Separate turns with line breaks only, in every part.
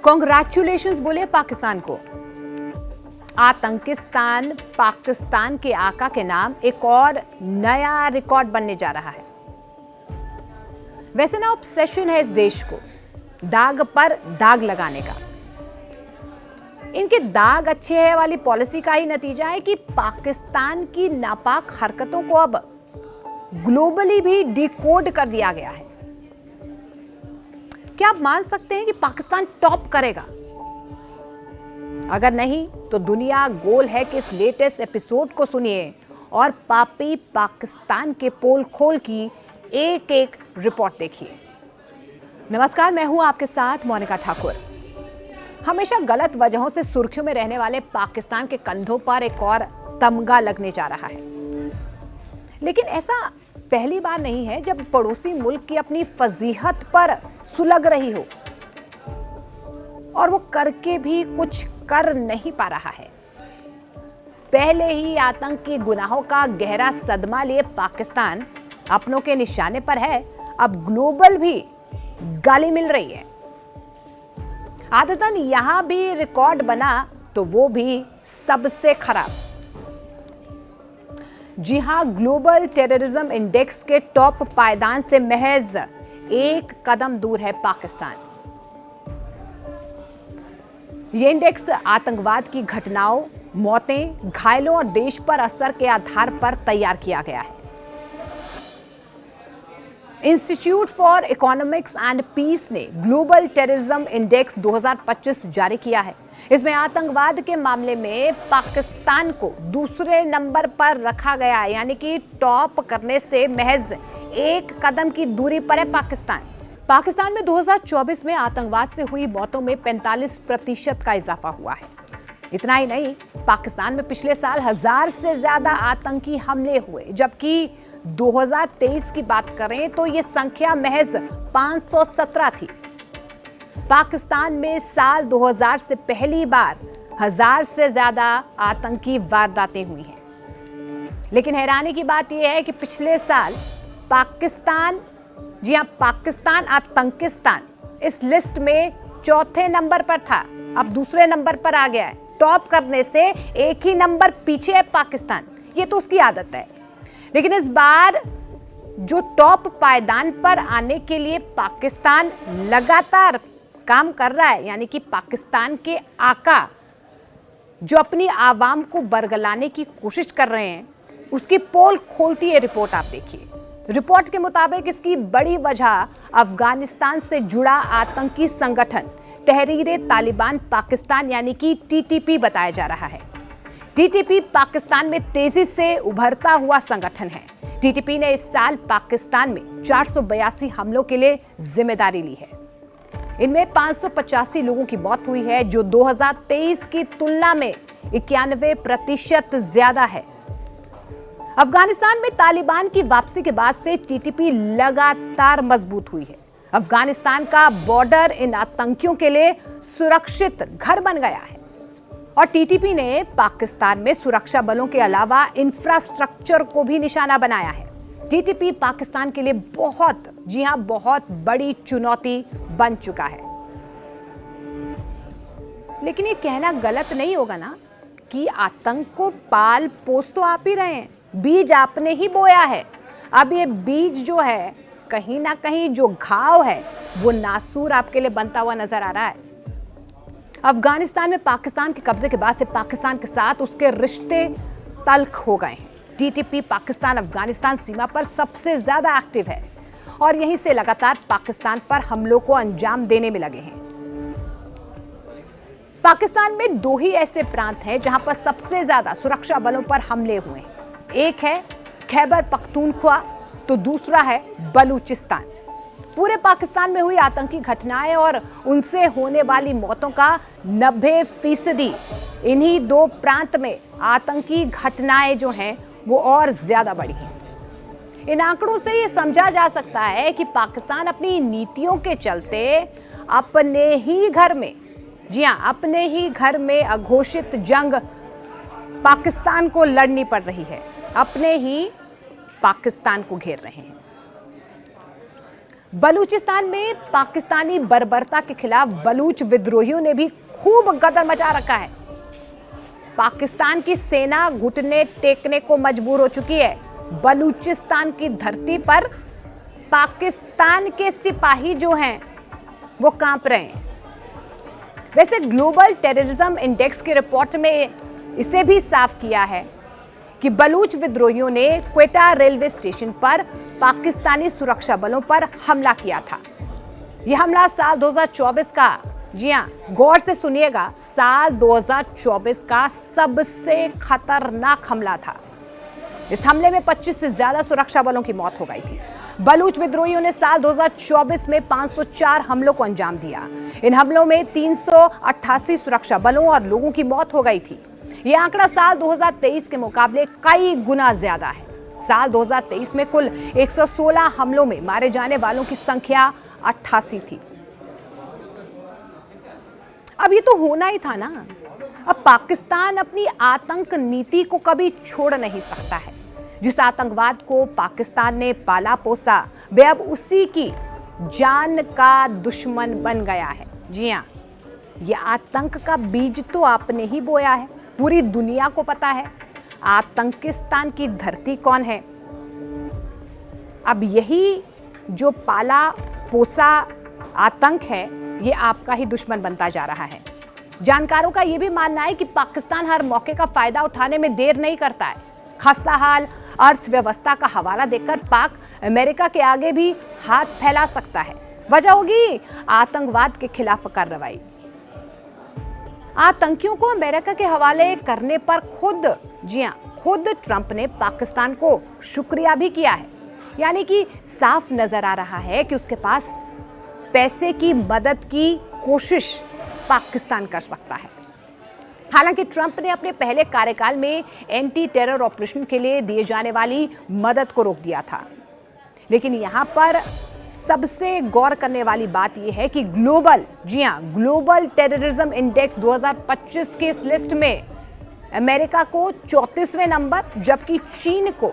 Congratulations बोले पाकिस्तान को। आतंकिस्तान पाकिस्तान के आका के नाम एक और नया रिकॉर्ड बनने जा रहा है। वैसे ना ऑब्सेशन है इस देश को दाग पर दाग लगाने का। इनके दाग अच्छे है वाली पॉलिसी का ही नतीजा है कि पाकिस्तान की नापाक हरकतों को अब ग्लोबली भी डिकोड कर दिया गया है। क्या आप मान सकते हैं कि पाकिस्तान टॉप करेगा? अगर नहीं तो दुनिया गोल है कि इस लेटेस्ट एपिसोड को सुनिए और पापी पाकिस्तान के पोल खोल की एक एक रिपोर्ट देखिए। नमस्कार, मैं हूं आपके साथ मोनिका ठाकुर। हमेशा गलत वजहों से सुर्खियों में रहने वाले पाकिस्तान के कंधों पर एक और तमगा लगने जा रहा है। लेकिन ऐसा पहली बार नहीं है जब पड़ोसी मुल्क की अपनी फजीहत पर सुलग रही हो और वो करके भी कुछ कर नहीं पा रहा है। पहले ही आतंक की गुनाहों का गहरा सदमा लिए पाकिस्तान अपनों के निशाने पर है। अब ग्लोबल भी गाली मिल रही है। आदतन यहां भी रिकॉर्ड बना तो वो भी सबसे खराब। जी हां, ग्लोबल टेररिज्म इंडेक्स के टॉप पायदान से महज एक कदम दूर है पाकिस्तान। यह इंडेक्स आतंकवाद की घटनाओं, मौतें, घायलों और देश पर असर के आधार पर तैयार किया गया है। Institute for economics and peace ने ग्लोबल टेररिज्म इंडेक्स 2025 जारी किया है। इसमें आतंकवाद के मामले में पाकिस्तान को दूसरे नंबर पर रखा गया है, यानी कि टॉप करने से महज एक कदम की दूरी पर है पाकिस्तान में 2024 में आतंकवाद से हुई मौतों में 45% का इजाफा हुआ है। इतना ही नहीं, पाकिस्तान में पिछले साल 1000 से ज्यादा आतंकी हमले हुए, जबकि 2023 की बात करें तो ये संख्या महज 517 थी। पाकिस्तान में साल 2000 से पहली बार 1000 से ज्यादा आतंकी वारदातें हुई हैं। लेकिन हैरानी की बात यह है कि पिछले साल पाकिस्तान, जी हां, पाकिस्तान आतंकिस्तान इस लिस्ट में चौथे नंबर पर था, अब दूसरे नंबर पर आ गया है। टॉप करने से एक ही नंबर पीछे है पाकिस्तान। ये तो उसकी आदत है। लेकिन इस बार जो टॉप पायदान पर आने के लिए पाकिस्तान लगातार काम कर रहा है, यानी कि पाकिस्तान के आका जो अपनी आवाम को बरगलाने की कोशिश कर रहे हैं, उसकी पोल खोलती है रिपोर्ट। आप देखिए, रिपोर्ट के मुताबिक इसकी बड़ी वजह अफगानिस्तान से जुड़ा आतंकी संगठन तहरीर तालिबान पाकिस्तान यानी कि टीटीपी बताया जा रहा है। टीटीपी पाकिस्तान में तेजी से उभरता हुआ संगठन है। टीटीपी ने इस साल पाकिस्तान में 482 हमलों के लिए जिम्मेदारी ली है। इनमें 585 लोगों की मौत हुई है, जो 2023 की तुलना में 91% ज्यादा है। अफगानिस्तान में तालिबान की वापसी के बाद से टीटीपी लगातार मजबूत हुई है। अफगानिस्तान का बॉर्डर इन आतंकियों के लिए सुरक्षित घर बन गया है और टीटीपी ने पाकिस्तान में सुरक्षा बलों के अलावा इंफ्रास्ट्रक्चर को भी निशाना बनाया है। टीटीपी पाकिस्तान के लिए बहुत, जी हां, बहुत बड़ी चुनौती बन चुका है। लेकिन ये कहना गलत नहीं होगा ना कि आतंक को पाल पोस तो आप ही रहे हैं, बीज आपने ही बोया है। अब ये बीज जो है, कहीं ना कहीं जो घाव है वो नासूर आपके लिए बनता हुआ नजर आ रहा है। अफगानिस्तान में पाकिस्तान के कब्जे के बाद से पाकिस्तान के साथ उसके रिश्ते तल्ख हो गए हैं। टीटीपी पाकिस्तान अफगानिस्तान सीमा पर सबसे ज्यादा एक्टिव है और यहीं से लगातार पाकिस्तान पर हमलों को अंजाम देने में लगे हैं। पाकिस्तान में दो ही ऐसे प्रांत हैं जहां पर सबसे ज्यादा सुरक्षा बलों पर हमले हुए हैं। एक है खैबर पख्तूनख्वा तो दूसरा है बलूचिस्तान। पूरे पाकिस्तान में हुई आतंकी घटनाएं और उनसे होने वाली मौतों का 90% इन्हीं दो प्रांत में आतंकी घटनाएं जो हैं वो और ज्यादा बढ़ी हैं। इन आंकड़ों से ये समझा जा सकता है कि पाकिस्तान अपनी नीतियों के चलते अपने ही घर में, जी हां, अपने ही घर में अघोषित जंग पाकिस्तान को लड़नी पड़ रही है। अपने ही पाकिस्तान को घेर रहे हैं। बलूचिस्तान में पाकिस्तानी बर्बरता के खिलाफ बलूच विद्रोहियों ने भी खूब गदर मचा रखा है। पाकिस्तान की सेना घुटने टेकने को मजबूर हो चुकी है। बलूचिस्तान की धरती पर पाकिस्तान के सिपाही जो हैं वो कांप रहे हैं। वैसे ग्लोबल टेररिज्म इंडेक्स की रिपोर्ट में इसे भी साफ किया है कि बलूच विद्रोहियों ने क्वेटा रेलवे स्टेशन पर पाकिस्तानी सुरक्षा बलों पर हमला किया था। यह हमला साल 2024 का, जी हां, गौर से सुनिएगा, साल 2024 का सबसे खतरनाक हमला था। इस हमले में 25 से ज्यादा सुरक्षा बलों की मौत हो गई थी। बलूच विद्रोहियों ने साल 2024 में 504 हमलों को अंजाम दिया। इन हमलों में 388 सुरक्षा बलों और लोगों की मौत हो गई थी। यह आंकड़ा साल 2023 के मुकाबले कई गुना ज्यादा है। साल 2023 में कुल 116 हमलों में मारे जाने वालों की संख्या 88 थी। अब ये तो होना ही था ना। अब पाकिस्तान अपनी आतंक नीति को कभी छोड़ नहीं सकता है। जिस आतंकवाद को पाकिस्तान ने पाला पोसा, वे अब उसी की जान का दुश्मन बन गया है। जी हाँ, ये आतंक का बीज तो आपने ही बोया है। पूरी दुनिया को पता है आतंकिस्तान की धरती कौन है। अब यही जो पाला पोसा आतंक है, ये आपका ही दुश्मन बनता जा रहा है। जानकारों का यह भी मानना है कि पाकिस्तान हर मौके का फायदा उठाने में देर नहीं करता है। खस्ता हाल अर्थव्यवस्था का हवाला देकर पाक अमेरिका के आगे भी हाथ फैला सकता है। वजह होगी आतंकवाद के खिलाफ कार्रवाई। आतंकियों को अमेरिका के हवाले करने पर खुद ट्रंप ने पाकिस्तान को शुक्रिया भी किया है। यानी कि साफ नजर आ रहा है कि उसके पास पैसे की मदद की कोशिश पाकिस्तान कर सकता है। हालांकि ट्रंप ने अपने पहले कार्यकाल में एंटी टेरर ऑपरेशन के लिए दिए जाने वाली मदद को रोक दिया था। लेकिन यहां पर सबसे गौर करने वाली बात यह है कि ग्लोबल टेररिज्म इंडेक्स 2025 की इस लिस्ट में अमेरिका को 34वें नंबर, जबकि चीन को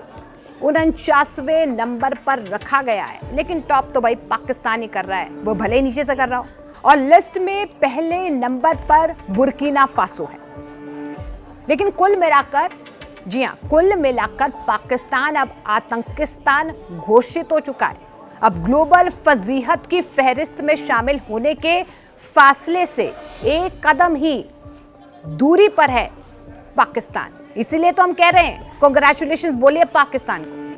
49वें नंबर पर रखा गया है। लेकिन टॉप तो भाई पाकिस्तान ही कर रहा है, वो भले ही नीचे से कर रहा हो। और लिस्ट में पहले नंबर पर बुर्किना फासो है। लेकिन कुल मिलाकर पाकिस्तान अब आतंकिस्तान घोषित हो चुका है। अब ग्लोबल फजीहत की फहरिस्त में शामिल होने के फासले से एक कदम ही दूरी पर है पाकिस्तान। इसीलिए तो हम कह रहे हैं कांग्रेचुलेशंस बोलिए पाकिस्तान को।